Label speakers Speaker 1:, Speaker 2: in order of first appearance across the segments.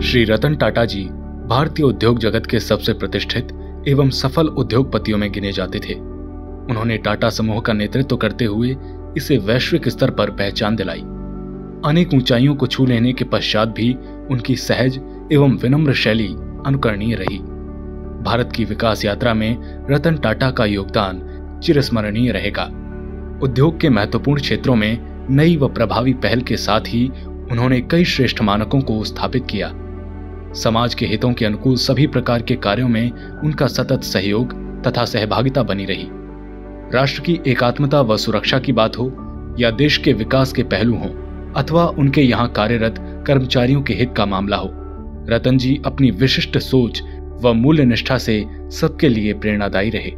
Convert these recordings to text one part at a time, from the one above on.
Speaker 1: श्री रतन टाटा जी भारतीय उद्योग जगत के सबसे प्रतिष्ठित एवं सफल उद्योगपतियों में गिने जाते थे। उन्होंने टाटा समूह का नेतृत्व करते हुए इसे वैश्विक स्तर पर पहचान दिलाई। अनेक ऊंचाइयों को छू लेने के पश्चात भी उनकी सहज एवं विनम्र शैली अनुकरणीय रही। भारत की विकास यात्रा में रतन टाटा का योगदान चिरस्मरणीय रहेगा। उद्योग के महत्वपूर्ण क्षेत्रों में नई व प्रभावी पहल के साथ ही उन्होंने कई श्रेष्ठ मानकों को स्थापित किया। समाज के हितों के अनुकूल सभी प्रकार के कार्यों में उनका सतत सहयोग तथा सहभागिता बनी रही। राष्ट्र की एकात्मता व सुरक्षा की बात हो या देश के विकास के पहलू हों अथवा उनके यहाँ कार्यरत कर्मचारियों के हित का मामला हो, रतन जी अपनी विशिष्ट सोच व मूल्य निष्ठा से सबके लिए प्रेरणादायी रहे।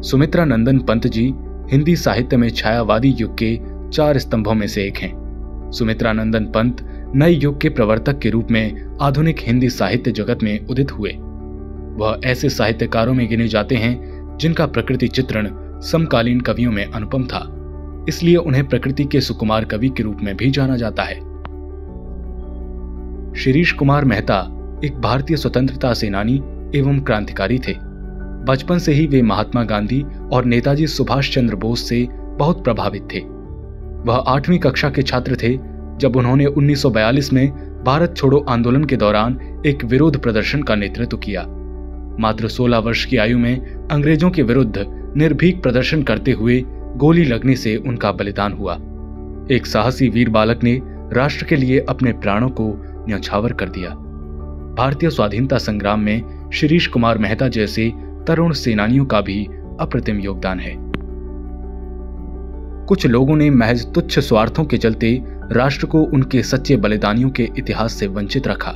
Speaker 1: सुमित्रा नंदन पंत जी हिंदी साहित्य में छायावादी युग के 4 स्तंभों में से एक हैं। सुमित्रा नंदन पंत नए युग के प्रवर्तक के रूप में आधुनिक हिंदी साहित्य जगत में उदित हुए। वह ऐसे साहित्यकारों में गिने जाते हैं जिनका प्रकृति चित्रण समकालीन कवियों में अनुपम था, इसलिए उन्हें प्रकृति के सुकुमार कवि के रूप में भी जाना जाता है। शिरीष कुमार मेहता एक भारतीय स्वतंत्रता सेनानी एवं क्रांतिकारी थे। बचपन से ही वे महात्मा गांधी और नेताजी सुभाष चंद्र बोस से बहुत प्रभावित थे। वह 8वीं कक्षा के छात्र थे जब उन्होंने 1942 में भारत छोड़ो आंदोलन के दौरान एक विरोध प्रदर्शन का नेतृत्व किया। मात्र 16 वर्ष की आयु में अंग्रेजों के विरुद्ध निर्भीक प्रदर्शन करते हुए गोली लगने से उनका बलिदान हुआ। एक साहसी वीर बालक ने राष्ट्र के लिए अपने प्राणों को न्यौछावर कर दिया। भारतीय स्वाधीनता संग्राम में शिरीष कुमार मेहता जैसे तरुण सेनानियों का भी अप्रतिम योगदान है। कुछ लोगों ने महज तुच्छ स्वार्थों के चलते राष्ट्र को उनके सच्चे बलिदानियों के इतिहास से वंचित रखा,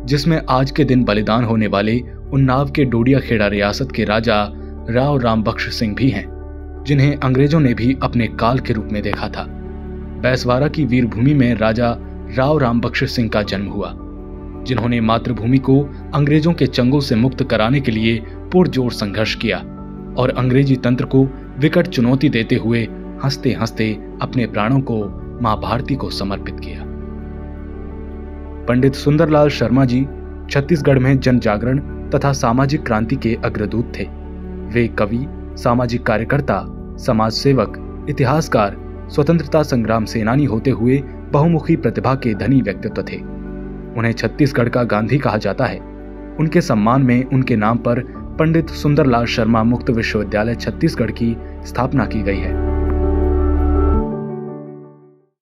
Speaker 1: जिसमें आज के दिन बलिदान होने वाले उन्नाव के डोडिया खेड़ा रियासत के राजा राव रामबख्श सिंह भी हैं, जिन्हें अंग्रेजों ने भी अपने काल के रूप में देखा था। बैसवारा की वीरभूमि में राजा राव रामबख्श सिंह का जन्म हुआ, जिन्होंने मातृभूमि को अंग्रेजों के चंगुल से मुक्त कराने के लिए पुरजोर संघर्ष किया और अंग्रेजी तंत्र को विकट चुनौती देते हुए हंसते हंसते अपने प्राणों को मां भारती को समर्पित किया। पंडित सुंदरलाल शर्मा जी छत्तीसगढ़ में जन जागरण तथा सामाजिक क्रांति के अग्रदूत थे। वे कवि, सामाजिक कार्यकर्ता, समाज सेवक, इतिहासकार, स्वतंत्रता संग्राम सेनानी होते हुए बहुमुखी प्रतिभा के धनी व्यक्तित्व थे। उन्हें छत्तीसगढ़ का गांधी कहा जाता है। उनके सम्मान में उनके नाम पर पंडित सुंदरलाल शर्मा मुक्त विश्वविद्यालय छत्तीसगढ़ की स्थापना की गई है।